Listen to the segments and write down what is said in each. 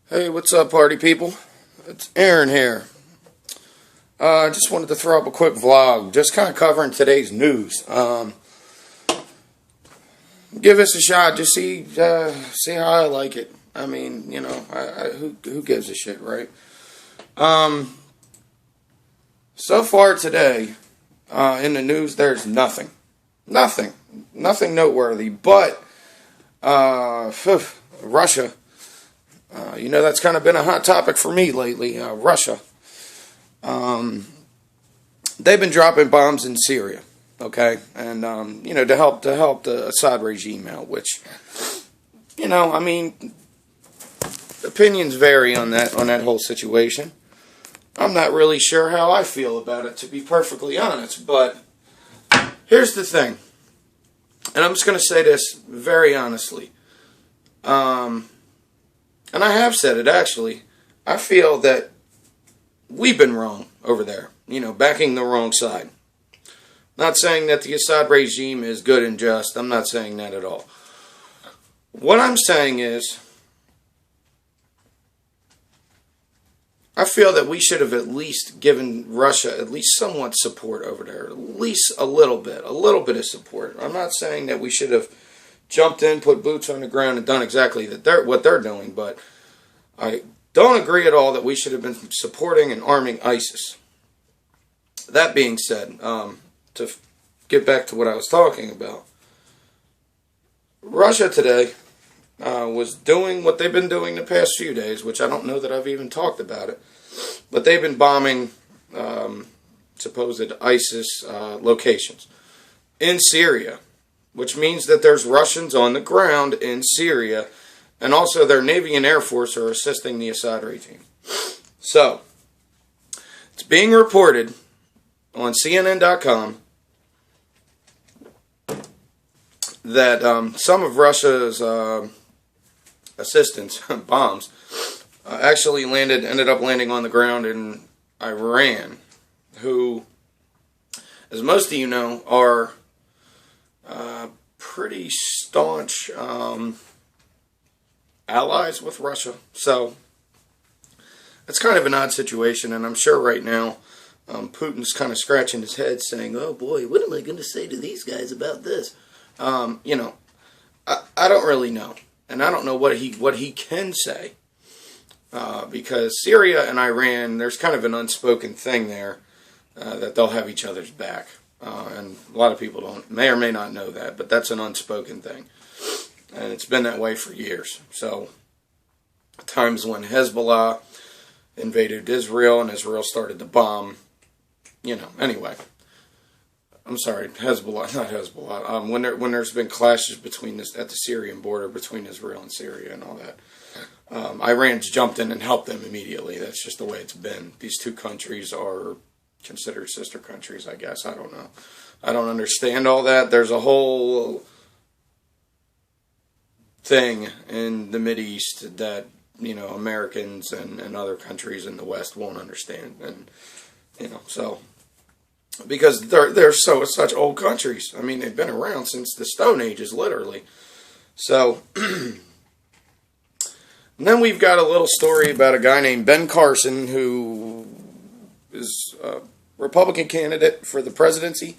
Hey, what's up, party people? It's Aaron here. I just wanted to throw up a quick vlog, just kind of covering today's news. Give this a shot, just see how I like it. I mean, you know, who gives a shit, right? So far today, in the news, there's nothing noteworthy. But Russia. You know, that's kind of been a hot topic for me lately. Russia. They've been dropping bombs in Syria, okay, and you know, to help the Assad regime out. Which, you know, I mean, opinions vary on that whole situation. I'm not really sure how I feel about it, to be perfectly honest. But here's the thing, and I'm just going to say this very honestly. And I have said it, actually. I feel that we've been wrong over there. You know, backing the wrong side. Not saying that the Assad regime is good and just. I'm not saying that at all. What I'm saying is, I feel that we should have at least given Russia at least somewhat support over there. At least a little bit of support. I'm not saying that we should have jumped in, put boots on the ground, and done exactly what they're doing, but I don't agree at all that we should have been supporting and arming ISIS. That being said, to get back to what I was talking about, Russia today was doing what they've been doing the past few days, which I don't know that I've even talked about it, but they've been bombing supposed ISIS locations in Syria, which means that there's Russians on the ground in Syria, and also their Navy and Air Force are assisting the Assad regime. So, it's being reported on CNN.com that some of Russia's assistance, bombs, actually ended up landing on the ground in Iran, who, as most of you know, are pretty staunch allies with Russia. So it's kind of an odd situation, and I'm sure right now Putin's kind of scratching his head saying, oh boy, what am I going to say to these guys about this? You know, I don't really know, and I don't know what he can say, because Syria and Iran, there's kind of an unspoken thing there that they'll have each other's back. And a lot of people may or may not know that, but that's an unspoken thing. And it's been that way for years. So, times when Hezbollah invaded Israel and Israel started to bomb, you know, anyway. I'm sorry, Hezbollah, not Hezbollah. When there's been clashes at the Syrian border between Israel and Syria and all that, Iran's jumped in and helped them immediately. That's just the way it's been. These two countries are considered sister countries, I guess. I don't know. I don't understand all that. There's a whole thing in the Mideast that, you know, Americans and other countries in the West won't understand. And, you know, so, because they're such old countries. I mean, they've been around since the Stone Ages, literally. So, and then we've got a little story about a guy named Ben Carson, who is a Republican candidate for the presidency.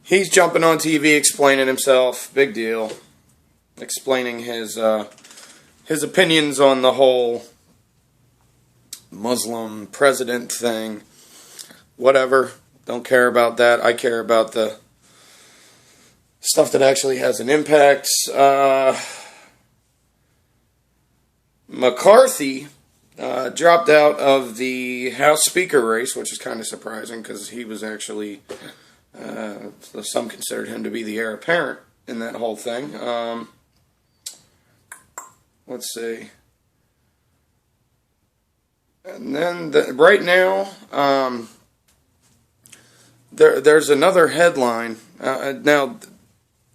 He's jumping on TV explaining himself, big deal, explaining his opinions on the whole Muslim president thing. Whatever, don't care about that. I care about the stuff that actually has an impact. McCarthy dropped out of the House Speaker race, which is kind of surprising because he was actually, some considered him to be the heir apparent in that whole thing. Let's see. And then right now, there's another headline. Now,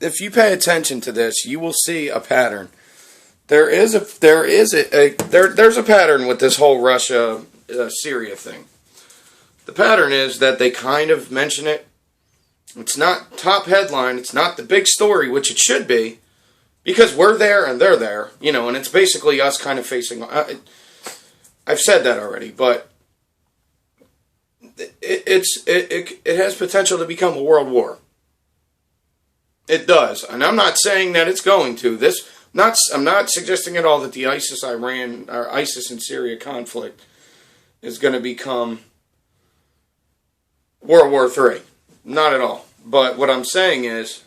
if you pay attention to this, you will see a pattern. There's a pattern with this whole Russia Syria thing. The pattern is that they kind of mention it. It's not top headline. It's not the big story, which it should be, Because we're there and they're there, and it's basically us kind of facing... I've said that already, but it has potential to become a world war. It does, and I'm not saying that it's going to. I'm not suggesting at all that the ISIS and Syria conflict is going to become World War III. Not at all. But what I'm saying is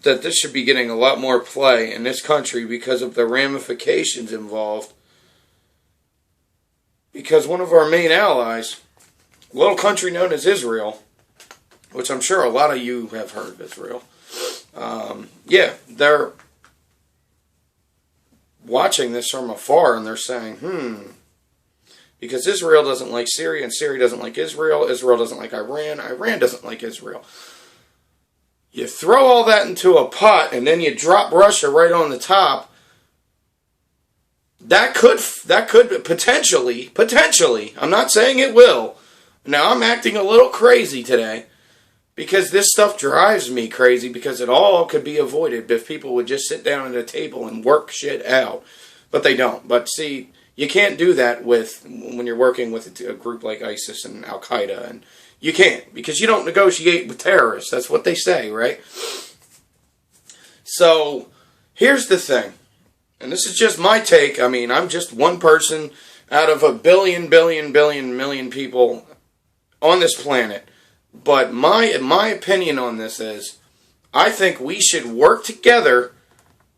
that this should be getting a lot more play in this country because of the ramifications involved. Because one of our main allies, a little country known as Israel, which I'm sure a lot of you have heard of Israel, they're watching this from afar and they're saying, because Israel doesn't like Syria and Syria doesn't like Israel, Israel doesn't like Iran, Iran doesn't like Israel. You throw all that into a pot and then you drop Russia right on the top. That could potentially, I'm not saying it will. Now I'm acting a little crazy today because this stuff drives me crazy because it all could be avoided if people would just sit down at a table and work shit out. But they don't. But see, you can't do that when you're working with a group like ISIS and Al-Qaeda. And you can't because you don't negotiate with terrorists. That's what they say, right? So here's the thing. And this is just my take. I mean, I'm just one person out of a billion people on this planet. But my opinion on this is, I think we should work together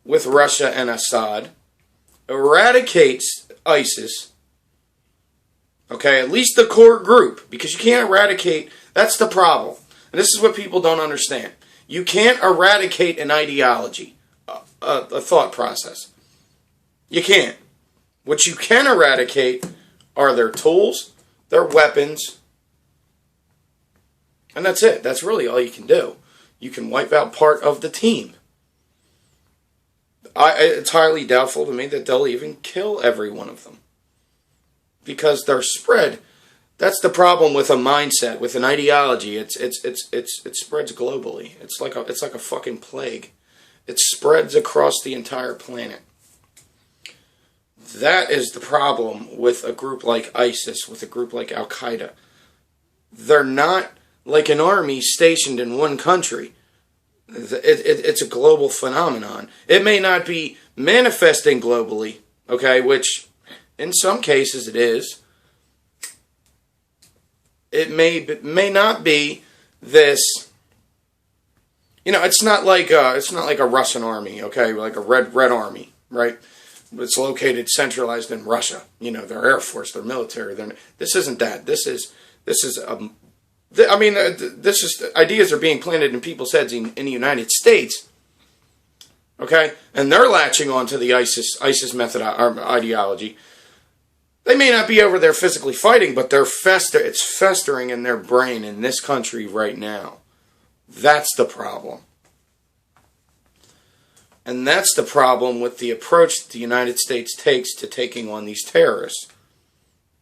with Russia and Assad, eradicate ISIS, okay, at least the core group, because you can't eradicate, that's the problem. And this is what people don't understand. You can't eradicate an ideology, a thought process. You can't. What you can eradicate are their tools, their weapons, and that's it. That's really all you can do. You can wipe out part of the team. It's highly doubtful to me that they'll even kill every one of them. Because they're spread. That's the problem with a mindset, with an ideology. It spreads globally. It's like a fucking plague. It spreads across the entire planet. That is the problem with a group like ISIS, with a group like Al-Qaeda. They're not like an army stationed in one country. It's a global phenomenon. It may not be manifesting globally, okay, which in some cases it is. It may not be this. It's not like a Russian army, okay, like a red army, right? It's located centralized in Russia. Their air force, their military. This isn't that. This is ideas are being planted in people's heads in the United States. Okay, and they're latching onto the ISIS method ideology. They may not be over there physically fighting, but it's festering in their brain in this country right now. That's the problem. And that's the problem with the approach that the United States takes to taking on these terrorists.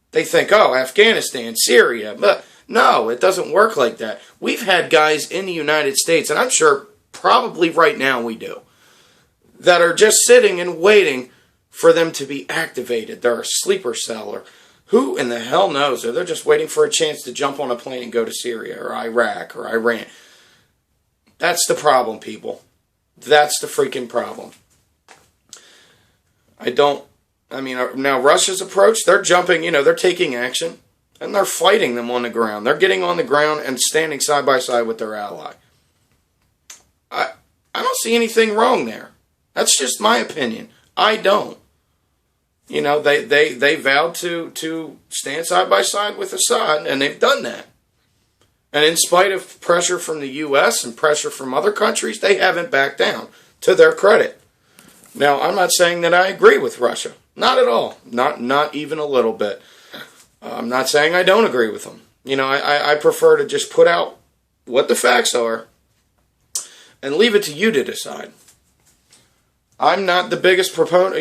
They think, Afghanistan, Syria, but no, it doesn't work like that. We've had guys in the United States, and I'm sure probably right now we do, that are just sitting and waiting for them to be activated. They're a sleeper cell, or who in the hell knows? Or they're just waiting for a chance to jump on a plane and go to Syria or Iraq or Iran. That's the problem, people. That's the freaking problem. Now Russia's approach, they're jumping, they're taking action, and they're fighting them on the ground. They're getting on the ground and standing side by side with their ally. I don't see anything wrong there. That's just my opinion. I don't. They vowed to stand side by side with Assad, and they've done that. And in spite of pressure from the U.S. and pressure from other countries, they haven't backed down, to their credit. Now, I'm not saying that I agree with Russia. Not at all. Not even a little bit. I'm not saying I don't agree with them. I prefer to just put out what the facts are and leave it to you to decide. I'm not the biggest proponent,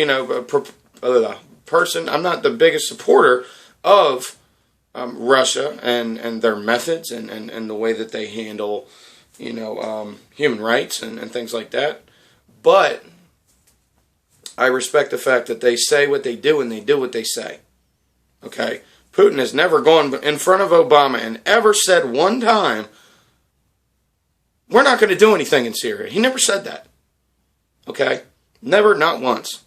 I'm not the biggest supporter of Russia and their methods and the way that they handle, human rights and things like that. But I respect the fact that they say what they do and they do what they say. Okay? Putin has never gone in front of Obama and ever said one time, we're not going to do anything in Syria. He never said that. Okay? Never, not once.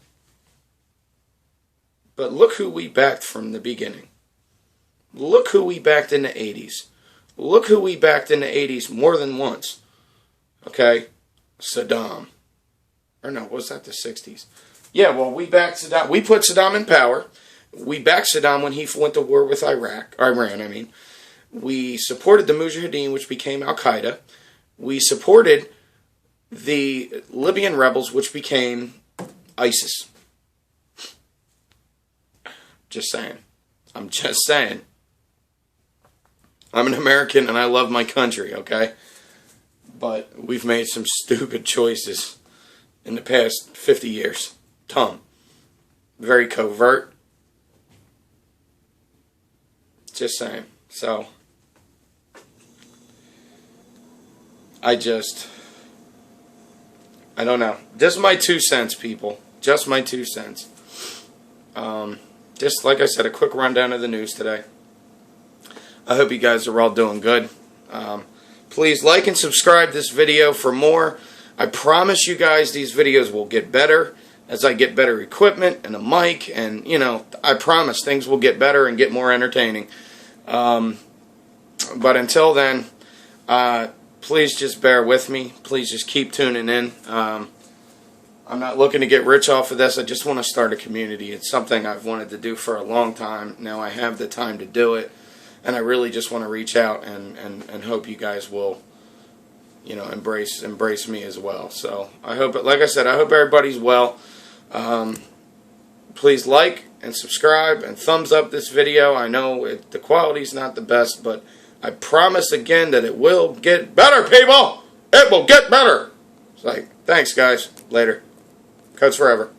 But look who we backed from the beginning. Look who we backed in the 80s. Look who we backed in the 80s more than once. Okay? Saddam. Or no, was that the 60s? Yeah, well, we backed Saddam. We put Saddam in power. We backed Saddam when he went to war with Iran. We supported the Mujahideen, which became Al-Qaeda. We supported the Libyan rebels, which became ISIS. Just saying. I'm just saying. I'm an American and I love my country, okay? But we've made some stupid choices in the past 50 years. Dumb. Very covert. Just saying. So, I don't know. Just my 2 cents, people. Just my 2 cents. Just like I said, a quick rundown of the news today. I hope you guys are all doing good. Please like and subscribe this video for more. I promise you guys these videos will get better as I get better equipment and a mic. And, you know, I promise things will get better and get more entertaining. But until then, please just bear with me. Please just keep tuning in. I'm not looking to get rich off of this. I just want to start a community. It's something I've wanted to do for a long time. Now I have the time to do it. And I really just want to reach out and hope you guys will, you know, embrace me as well. So I hope, like I said, I hope everybody's well. Please like and subscribe and thumbs up this video. I know the quality's not the best, but I promise again that it will get better, people. It will get better. It's like, thanks, guys. Later. Codes forever.